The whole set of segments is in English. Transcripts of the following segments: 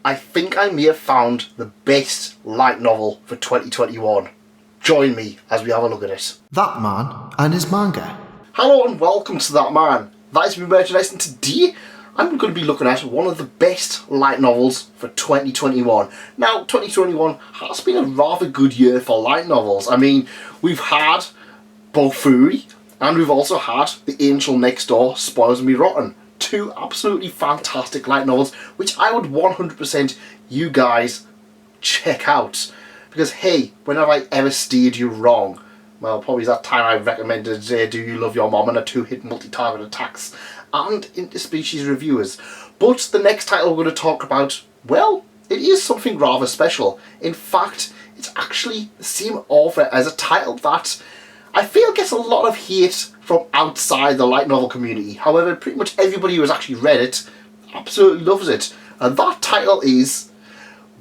I think I may have found the best light novel for 2021. Join me as we have a look at it. That Man and His Manga. Hello and welcome to That Man. That is me merchandise, and today I'm going to be looking at one of the best light novels for 2021. Now, 2021 has been a rather good year for light novels. I mean, we've had Bofuri and we've also had The Angel Next Door Spoils Me Rotten. Two absolutely fantastic light novels which I would 100% you guys check out, because hey, when have I ever steered you wrong? Well, probably that time I recommended Do You Love Your Mom and a 2-hit multi-target attacks and Interspecies Reviewers. But the next title we're going to talk about, well, it is something rather special. In fact, it's actually the same author as a title that I feel gets a lot of hate from outside the light novel community. However, pretty much everybody who has actually read it absolutely loves it. And that title is,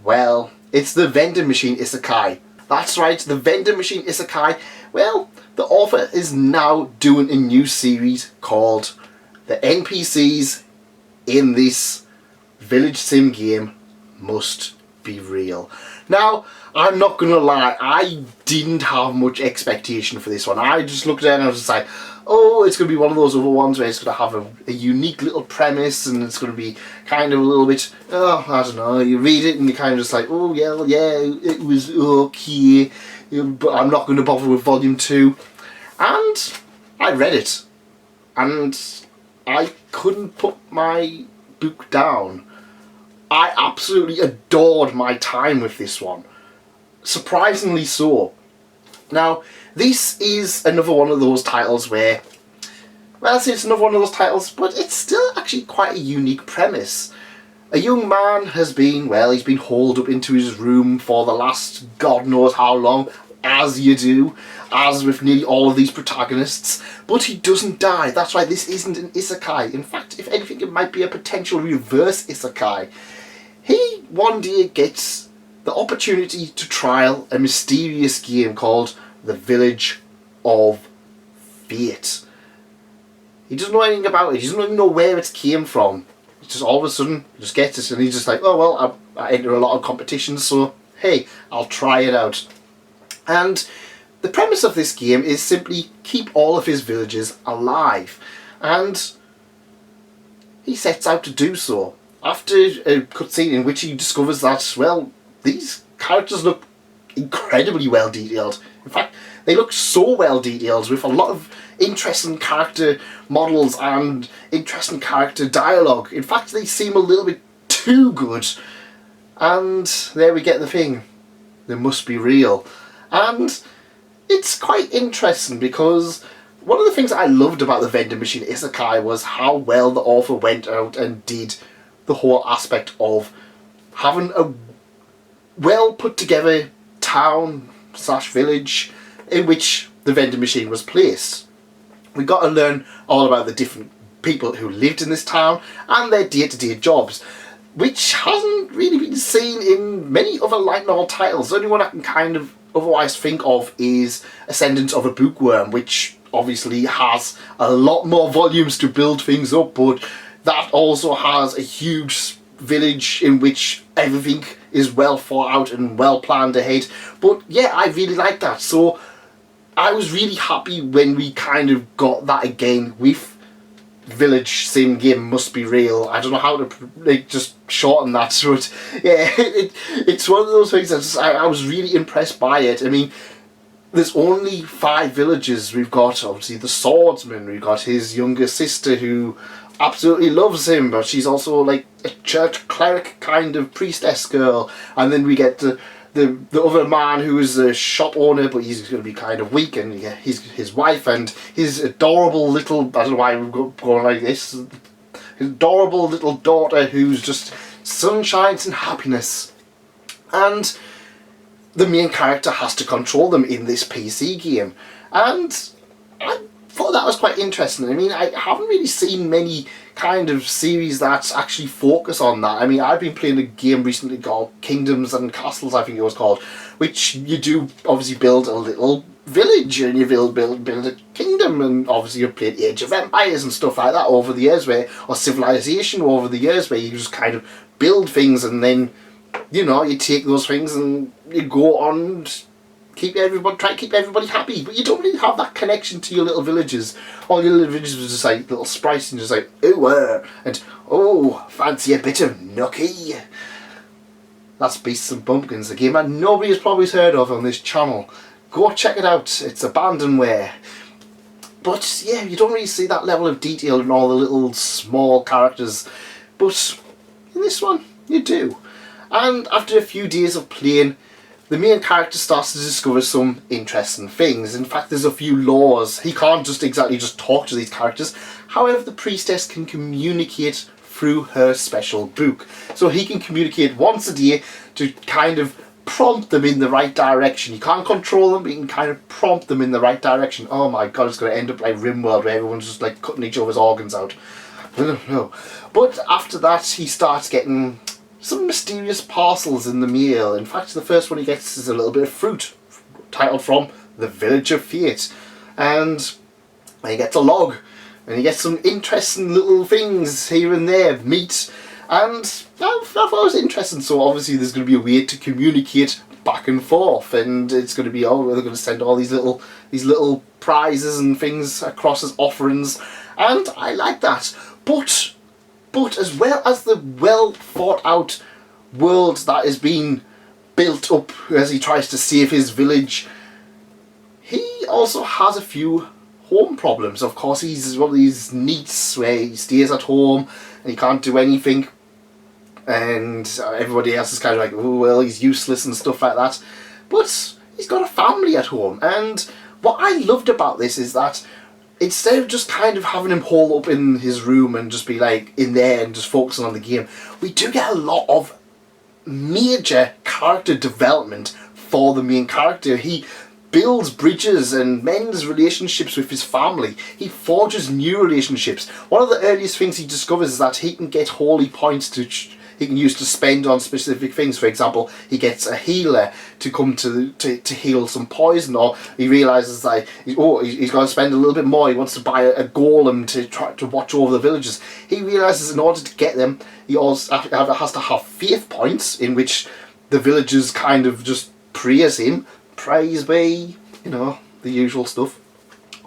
well, it's the Vending Machine Isekai. That's right, the Vending Machine Isekai. Well, the author is now doing a new series called The NPCs in This Village Sim Game Must Be Real. Now, I'm not gonna lie, I didn't have much expectation for this one. I just looked at it and I was just like, oh, it's going to be one of those other ones where it's going to have a unique little premise and it's going to be kind of a little bit, oh, I don't know, you read it and you're kind of just like, oh, yeah, it was okay, but I'm not going to bother with volume 2. And I read it and I couldn't put my book down. I absolutely adored my time with this one. Surprisingly so. Now, this is another one of those titles where, well, I say it's another one of those titles, but it's still actually quite a unique premise. A young man has been, well, he's been holed up into his room for the last God knows how long, as you do, as with nearly all of these protagonists, but he doesn't die. That's right, this isn't an isekai. In fact, if anything, it might be a potential reverse isekai. He one day gets the opportunity to trial a mysterious game called The Village of Fate. He doesn't know anything about it. He doesn't even know where it came from. It's just all of a sudden, he just gets it and he's just like, oh well, I enter a lot of competitions, so hey, I'll try it out. And the premise of this game is simply keep all of his villagers alive. And he sets out to do so. After a cutscene in which he discovers that, well, these characters look incredibly well detailed. In fact, they look so well detailed with a lot of interesting character models and interesting character dialogue. In fact, they seem a little bit too good. And there we get the thing. They must be real. And it's quite interesting because one of the things I loved about the Vending Machine Isekai was how well the author went out and did the whole aspect of having a well put together town / village in which the vending machine was placed. We got to learn all about the different people who lived in this town and their day-to-day jobs, which hasn't really been seen in many other light novel titles. The only one I can kind of otherwise think of is Ascendance of a Bookworm, which obviously has a lot more volumes to build things up, but that also has a huge village in which everything is well thought out and well planned ahead. But yeah, I really like that. So I was really happy when we kind of got that again with Village Sim Game Must Be Real. I don't know how to just shorten that, but yeah, it's one of those things that I was really impressed by it. I mean, there's only 5 villages. We've got obviously the swordsman, we've got his younger sister who absolutely loves him, but she's also like a church cleric kind of priestess girl, and then we get the other man who is a shop owner, but he's going to be kind of weak, and yeah, his wife and his adorable little, I don't know why we're going like this, his adorable little daughter who's just sunshines and happiness. And the main character has to control them in this PC game, and I thought that was quite interesting. I mean, I haven't really seen many kind of series that actually focus on that. I mean, I've been playing a game recently called Kingdoms and Castles, I think it was called, which you do obviously build a little village and you build a kingdom, and obviously you've played Age of Empires and stuff like that over the years, or Civilization over the years, where you just kind of build things and then, you know, you take those things and you go on and try to keep everybody happy, but you don't really have that connection to your little villages. All your little villages were just like little sprites and just like, ooh, and oh, fancy a bit of nookie. That's Beasts and Pumpkins, a game that nobody has probably heard of on this channel. Go check it out, it's abandonware. But yeah, you don't really see that level of detail in all the little small characters, but in this one, you do. And after a few days of playing, the main character starts to discover some interesting things. In fact, there's a few laws. He can't just exactly just talk to these characters. However, the priestess can communicate through her special book. So he can communicate once a day to kind of prompt them in the right direction. You can't control them, but you can kind of prompt them in the right direction. Oh my god, it's going to end up like RimWorld, where everyone's just like cutting each other's organs out. I don't know. But after that, he starts getting some mysterious parcels in the mail. In fact, the first one he gets is a little bit of fruit, titled from the Village of Fate. And he gets a log, and he gets some interesting little things here and there, meat, and I thought it was interesting. So obviously there's going to be a way to communicate back and forth, and it's going to be, oh, they're going to send all these little prizes and things across as offerings, and I like that. But as well as the well thought out world that is being built up as he tries to save his village, he also has a few home problems. Of course, he's one of these neats where he stays at home and he can't do anything, and everybody else is kind of like, oh well, he's useless and stuff like that. But he's got a family at home, and what I loved about this is that instead of just kind of having him hole up in his room and just be like in there and just focusing on the game, we do get a lot of major character development for the main character. He builds bridges and mends relationships with his family. He forges new relationships. One of the earliest things he discovers is that he can get holy points he can use to spend on specific things. For example, he gets a healer to come to heal some poison, or he realises that he's got to spend a little bit more. He wants to buy a golem to try to watch over the villages. He realises in order to get them, he also has to have faith points in which the villagers kind of just praise him. Praise be, you know, the usual stuff.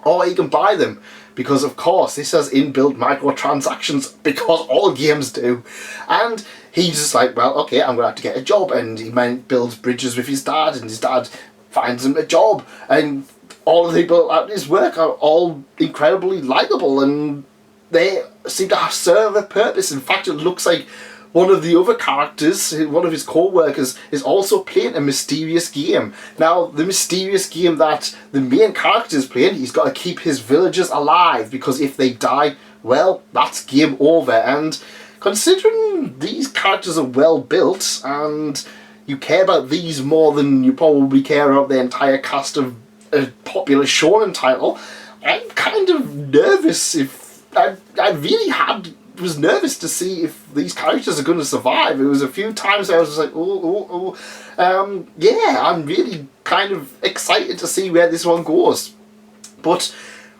Or he can buy them, because of course this has inbuilt microtransactions, because all games do. And he's just like, well, okay, I'm going to have to get a job, and he builds bridges with his dad, and his dad finds him a job, and all the people at his work are all incredibly likeable, and they seem to serve a purpose. In fact, it looks like one of the other characters, one of his co-workers, is also playing a mysterious game. Now, the mysterious game that the main character is playing, he's got to keep his villagers alive, because if they die, well, that's game over. And considering these characters are well built, and you care about these more than you probably care about the entire cast of a popular shonen title, I'm kind of nervous. I really was nervous to see if these characters are going to survive. It was a few times I was just like, yeah, I'm really kind of excited to see where this one goes. But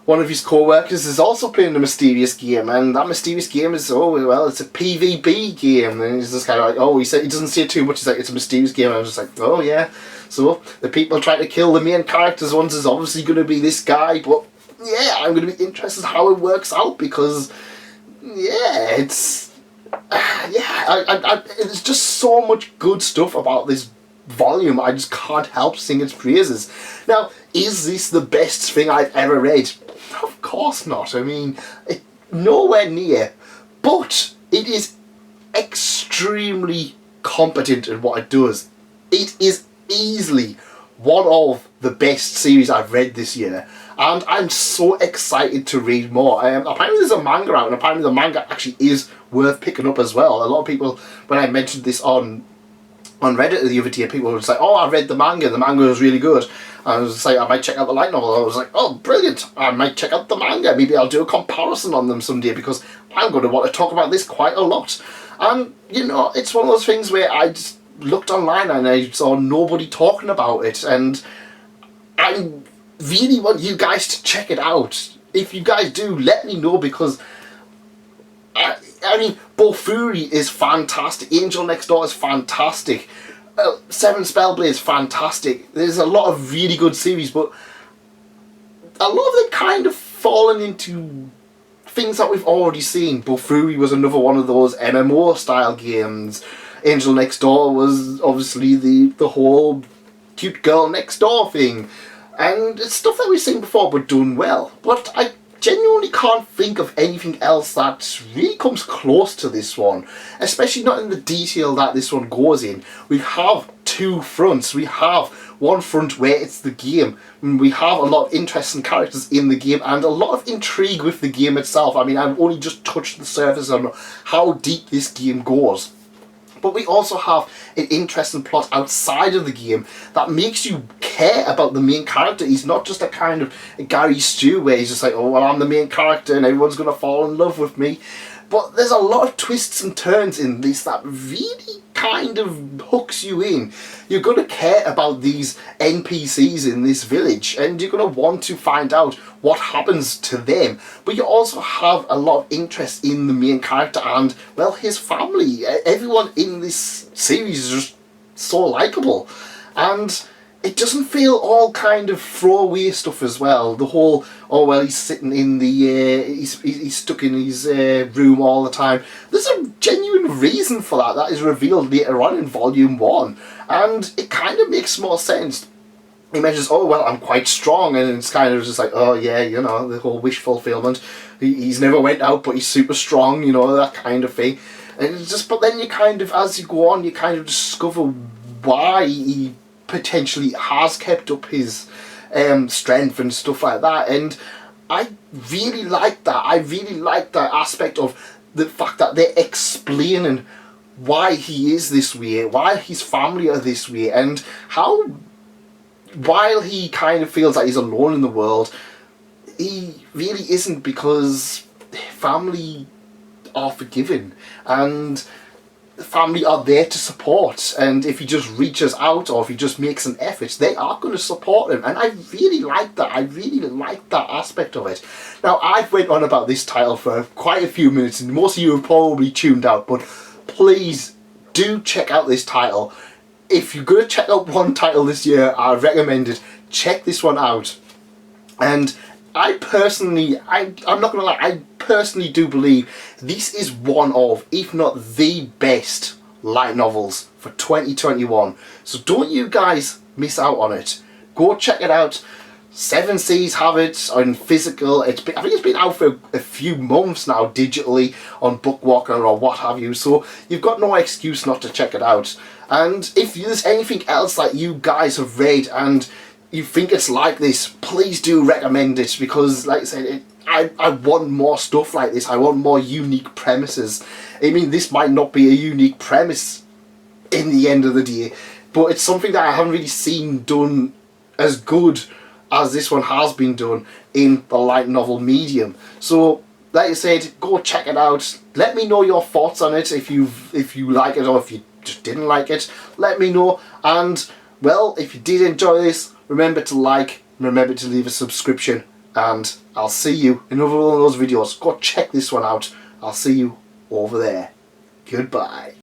one of his co-workers is also playing a mysterious game, and that mysterious game is, it's a PvP game. And he's just kind of like, he said, he doesn't say too much, he's like, it's a mysterious game. And I was just like, oh yeah, so the people trying to kill the main characters ones is obviously going to be this guy. But yeah, I'm going to be interested how it works out, because yeah, it's there's just so much good stuff about this volume. I just can't help sing its praises. Now, is this the best thing I've ever read? Of course not. I mean, nowhere near. But it is extremely competent in what it does. It is easily one of the best series I've read this year, and I'm so excited to read more. Apparently there's a manga out, and apparently the manga actually is worth picking up as well. A lot of people, when I mentioned this on Reddit the other day, people would say, I read the manga was really good. I was just like, I might check out the light novel. I was like, oh, brilliant, I might check out the manga. Maybe I'll do a comparison on them someday, because I'm going to want to talk about this quite a lot. And, you know, it's one of those things where I just looked online and I saw nobody talking about it, and I'm really want you guys to check it out. If you guys do, let me know, because I mean, Fury is fantastic. Angel Next Door is fantastic. Seven Spellblade is fantastic. There's a lot of really good series, but a lot of them kind of fallen into things that we've already seen. Fury was another one of those MMO style games. Angel Next Door was obviously the whole cute girl next door thing. And it's stuff that we've seen before but done well. But I genuinely can't think of anything else that really comes close to this one. Especially not in the detail that this one goes in. We have two fronts. We have one front where it's the game. We have a lot of interesting characters in the game and a lot of intrigue with the game itself. I mean, I've only just touched the surface on how deep this game goes. But we also have an interesting plot outside of the game that makes you care about the main character. He's not just a kind of a Gary Stew where he's just like, oh, well, I'm the main character and everyone's going to fall in love with me. But there's a lot of twists and turns in this that really kind of hooks you in. You're going to care about these NPCs in this village and you're going to want to find out what happens to them. But you also have a lot of interest in the main character and, well, his family. Everyone in this series is just so likeable. And it doesn't feel all kind of throwaway stuff as well. The whole, oh well, he's sitting in the, he's stuck in his room all the time. There's a genuine reason for that that is revealed later on in Volume 1. And it kind of makes more sense. He mentions, oh well, I'm quite strong, and it's kind of just like, oh yeah, you know, the whole wish fulfillment. He's never went out, but he's super strong, you know, that kind of thing. And it's just, but then you kind of, as you go on, you kind of discover why he potentially has kept up his strength and stuff like that. And I really like that. I really like that aspect of the fact that they're explaining why he is this way, why his family are this way, and how, while he kind of feels that he's alone in the world, he really isn't, because family are forgiving and family are there to support, and if he just reaches out or if he just makes an effort, they are going to support him. And I really like that. I really like that aspect of it. Now, I've went on about this title for quite a few minutes and most of you have probably tuned out, but please do check out this title. If you're going to check out one title this year, I recommend it. Check this one out. And I personally, I'm not going to lie, I personally do believe this is one of, if not the best light novels for 2021. So don't you guys miss out on it. Go check it out. Seven Seas have it on physical. I think it's been out for a few months now digitally on Bookwalker or what have you. So you've got no excuse not to check it out. And if there's anything else that you guys have read and you think it's like this, please do recommend it, because like I said, I want more stuff like this. I want more unique premises. I mean, this might not be a unique premise in the end of the day, but it's something that I haven't really seen done as good as this one has been done in the light novel medium. So like I said, go check it out. Let me know your thoughts on it. If you like it or if you just didn't like it, let me know. And well, if you did enjoy this, remember to like, remember to leave a subscription, and I'll see you in another one of those videos. Go check this one out. I'll see you over there. Goodbye.